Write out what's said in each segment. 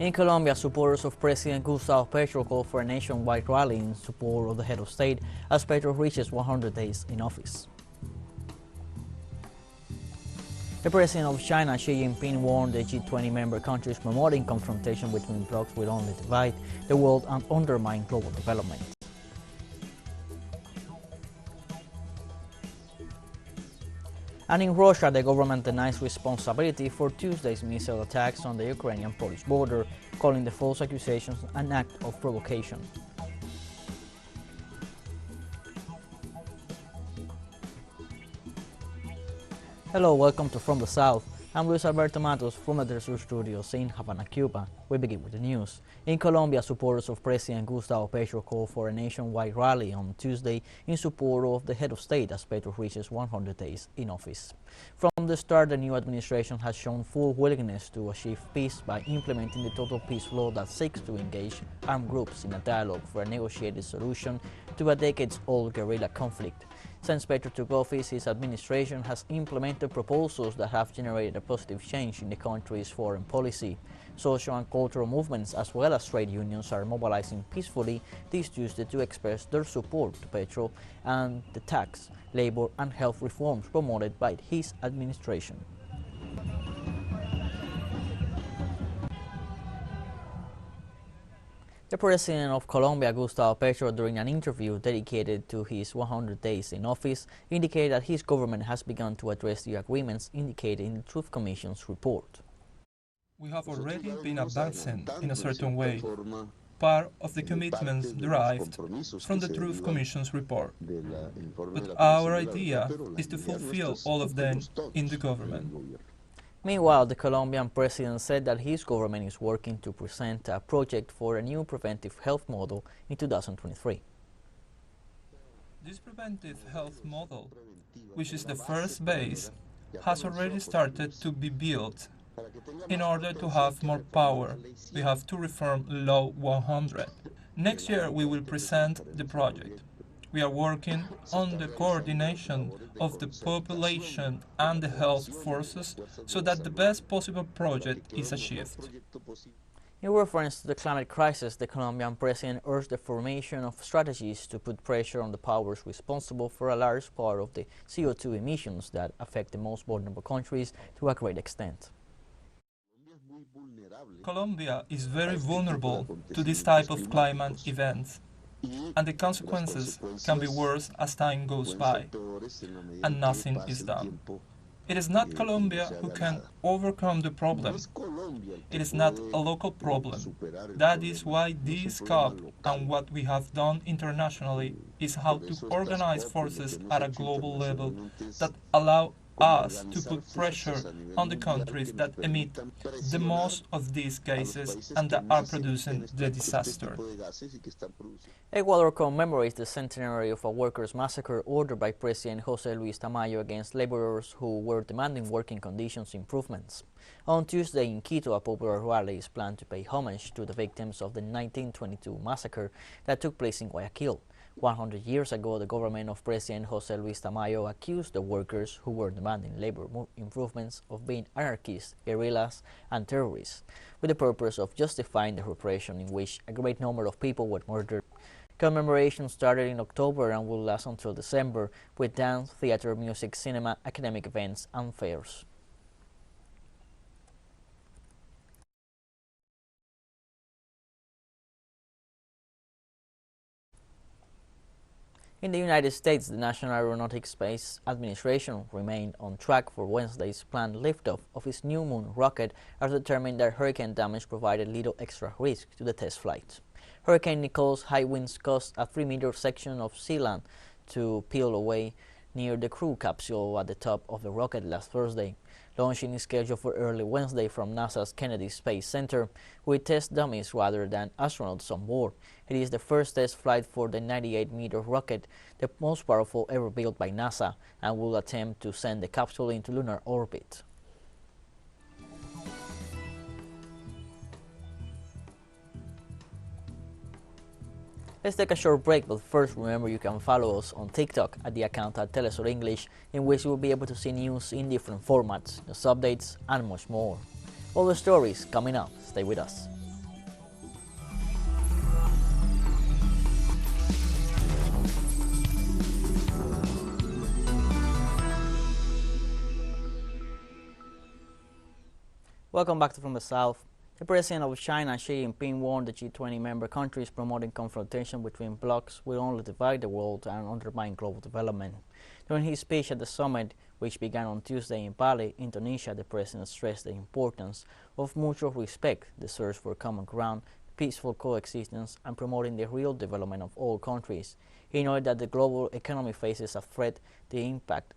In Colombia, supporters of President Gustavo Petro called for a nationwide rally in support of the head of state as Petro reaches 100 days in office. The president of China, Xi Jinping, warned the G20 member countries promoting confrontation between blocs will only divide the world and undermine global development. And in Russia, the government denies responsibility for Tuesday's missile attacks on the Ukrainian-Polish border, calling the false accusations an act of provocation. Hello, welcome to From the South. I'm Luis Alberto Matos from the teleSUR studios in Havana, Cuba. We begin with the news. In Colombia, supporters of President Gustavo Petro called for a nationwide rally on Tuesday in support of the head of state as Petro reaches 100 days in office. From the start, the new administration has shown full willingness to achieve peace by implementing the Total Peace Law that seeks to engage armed groups in a dialogue for a negotiated solution to a decades-old guerrilla conflict. Since Petro took office, his administration has implemented proposals that have generated a positive change in the country's foreign policy. Social and cultural movements as well as trade unions are mobilizing peacefully this Tuesday to express their support to Petro and the tax, labor and health reforms promoted by his administration. The president of Colombia, Gustavo Petro, during an interview dedicated to his 100 days in office, indicated that his government has begun to address the agreements indicated in the Truth Commission's report. We have already been advancing in a certain way. Part of the commitments derived from the Truth Commission's report. But our idea is to fulfill all of them in the government. Meanwhile, the Colombian president said that his government is working to present a project for a new preventive health model in 2023. This preventive health model, which is the first base, has already started to be built. In order to have more power, we have to reform Law 100. Next year we will present the project. We are working on the coordination of the population and the health forces so that the best possible project is achieved. In reference to the climate crisis, the Colombian president urged the formation of strategies to put pressure on the powers responsible for a large part of the CO2 emissions that affect the most vulnerable countries to a great extent. Colombia is very vulnerable to this type of climate events, and the consequences can be worse as time goes by, and nothing is done. It is not Colombia who can overcome the problem. It is not a local problem. That is why this COP and what we have done internationally is how to organize forces at a global level that allow us to put pressure on the countries that emit the most of these gases and that are producing the disaster. Ecuador commemorates the centenary of a workers' massacre ordered by President José Luis Tamayo against laborers who were demanding working conditions improvements. On Tuesday in Quito, a popular rally is planned to pay homage to the victims of the 1922 massacre that took place in Guayaquil. 100 years ago, the government of President José Luis Tamayo accused the workers who were demanding labor improvements of being anarchists, guerrillas, and terrorists, with the purpose of justifying the repression in which a great number of people were murdered. Commemoration started in October and will last until December, with dance, theater, music, cinema, academic events, and fairs. In the United States, the National Aeronautics Space Administration remained on track for Wednesday's planned liftoff of its new moon rocket after determining that hurricane damage provided little extra risk to the test flight. Hurricane Nicole's high winds caused a 3-meter section of sealant to peel away near the crew capsule at the top of the rocket last Thursday. Launching is scheduled for early Wednesday from NASA's Kennedy Space Center, with test dummies rather than astronauts on board. It is the first test flight for the 98-meter rocket, the most powerful ever built by NASA, and will attempt to send the capsule into lunar orbit. Let's take a short break, but first remember you can follow us on TikTok at the account at teleSUR English, in which you will be able to see news in different formats, news updates, and much more. All the stories coming up. Stay with us. Welcome back to From the South. The President of China, Xi Jinping, warned the G20 member countries promoting confrontation between blocs will only divide the world and undermine global development. During his speech at the summit, which began on Tuesday in Bali, Indonesia, the President stressed the importance of mutual respect, the search for common ground, peaceful coexistence, and promoting the real development of all countries. He noted that the global economy faces a threat, the impact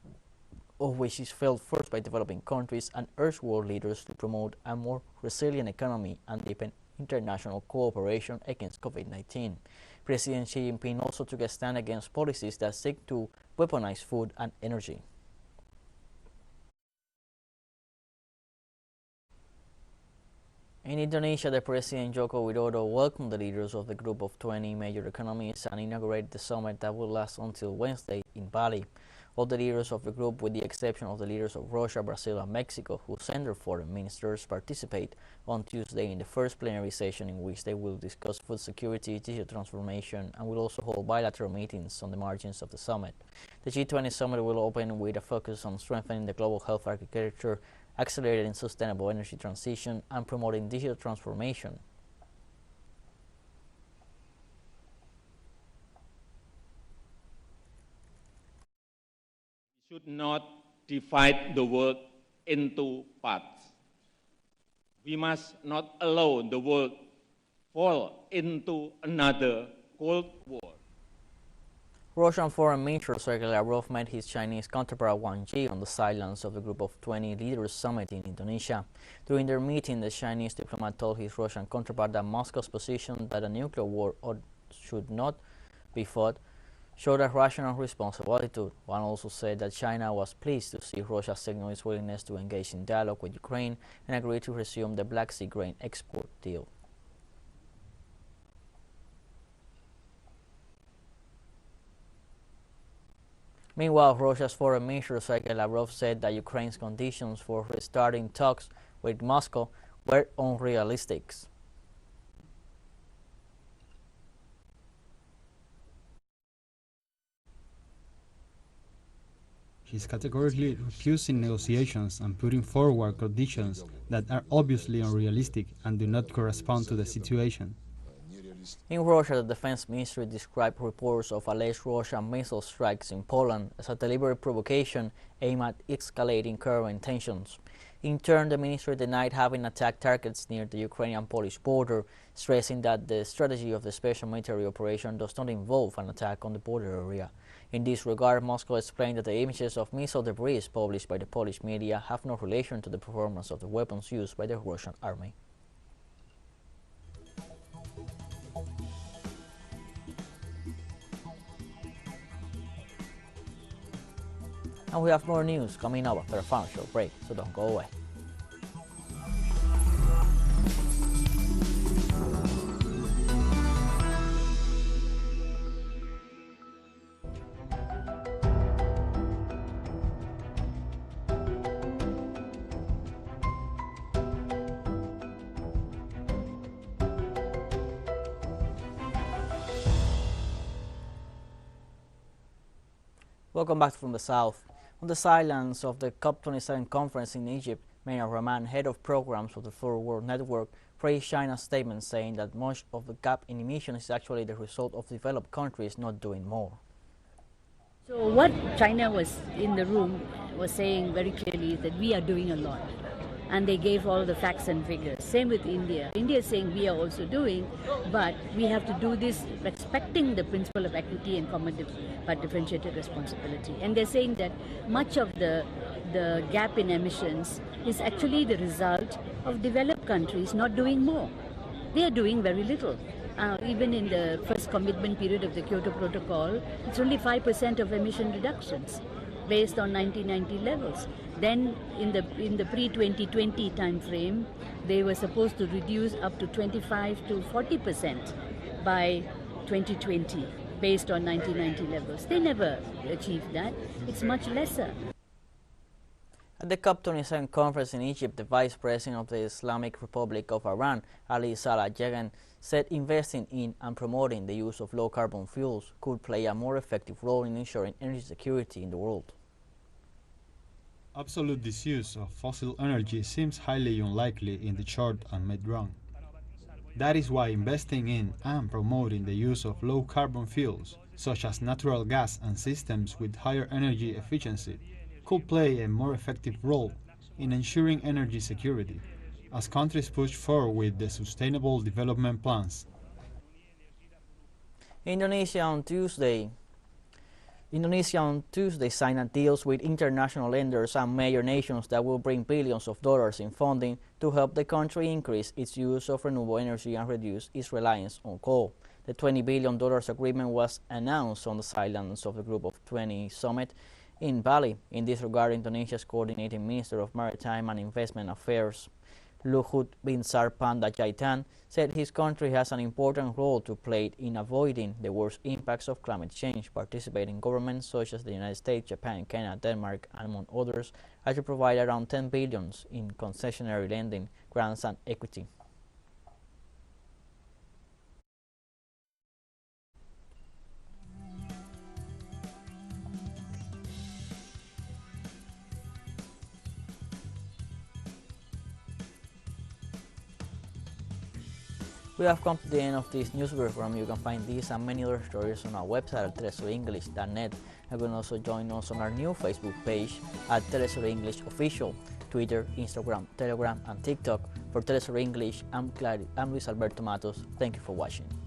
of which is felt first by developing countries, and urged world leaders to promote a more resilient economy and deepen international cooperation against COVID-19. President Xi Jinping also took a stand against policies that seek to weaponize food and energy. In Indonesia, the President Joko Widodo welcomed the leaders of the group of 20 major economies and inaugurated the summit that will last until Wednesday in Bali. All the leaders of the group, with the exception of the leaders of Russia, Brazil, and Mexico, who sent their foreign ministers, participate on Tuesday in the first plenary session in which they will discuss food security, digital transformation, and will also hold bilateral meetings on the margins of the summit. The G20 summit will open with a focus on strengthening the global health architecture, accelerating sustainable energy transition, and promoting digital transformation. We should not divide the world into parts. We must not allow the world fall into another Cold War. Russian Foreign Minister Sergei Lavrov met his Chinese counterpart Wang Yi on the sidelines of the Group of 20 Leaders Summit in Indonesia. During their meeting, the Chinese diplomat told his Russian counterpart that Moscow's position that a nuclear war should not be fought showed a rational responsibility to. Wang also said that China was pleased to see Russia signal its willingness to engage in dialogue with Ukraine and agree to resume the Black Sea grain export deal. Meanwhile, Russia's Foreign Minister Sergei Lavrov said that Ukraine's conditions for restarting talks with Moscow were unrealistic. He's categorically refusing negotiations and putting forward conditions that are obviously unrealistic and do not correspond to the situation. In Russia, the Defense Ministry described reports of alleged Russian missile strikes in Poland as a deliberate provocation aimed at escalating current tensions. In turn, the ministry denied having attacked targets near the Ukrainian-Polish border, stressing that the strategy of the special military operation does not involve an attack on the border area. In this regard, Moscow explained that the images of missile debris published by the Polish media have no relation to the performance of the weapons used by the Russian army. And we have more news coming up after a final short break, so don't go away. Welcome back from the South. On the sidelines of the COP27 conference in Egypt, Mayor Rahman, head of programs of the Third World Network, praised China's statement, saying that much of the gap in emissions is actually the result of developed countries not doing more. So what China was in the room was saying very clearly is that we are doing a lot. And they gave all the facts and figures. Same with India. India is saying we are also doing, but we have to do this respecting the principle of equity and common but differentiated responsibility. And they're saying that much of the gap in emissions is actually the result of developed countries not doing more. They are doing very little. Even in the first commitment period of the Kyoto Protocol, it's only 5% of emission reductions based on 1990 levels. Then in the pre-2020 time frame, they were supposed to reduce up to 25 to 40% by 2020 based on 1990 levels. They never achieved that. It's much lesser. At the COP27 conference in Egypt, the Vice President of the Islamic Republic of Iran, Ali Salah Jagan, said investing in and promoting the use of low-carbon fuels could play a more effective role in ensuring energy security in the world. Absolute disuse of fossil energy seems highly unlikely in the short and mid-run. That is why investing in and promoting the use of low-carbon fuels, such as natural gas and systems with higher energy efficiency, could play a more effective role in ensuring energy security, as countries push forward with the sustainable development plans. Indonesia on Tuesday signed deals with international lenders and major nations that will bring billions of dollars in funding to help the country increase its use of renewable energy and reduce its reliance on coal. The $20 billion agreement was announced on the sidelines of the Group of 20 summit in Bali. In this regard, Indonesia's coordinating Minister of Maritime and Investment Affairs, Luhut Binsar Pandajaitan, said his country has an important role to play in avoiding the worst impacts of climate change. Participating governments such as the United States, Japan, Canada, Denmark, and among others are to provide around $10 billion in concessionary lending, grants, and equity. We have come to the end of this news program. You can find these and many other stories on our website at telesurenglish.net. You can also join us on our new Facebook page at teleSUR English Official, Twitter, Instagram, Telegram, and TikTok. For teleSUR English, I'm Luis Alberto Matos. Thank you for watching.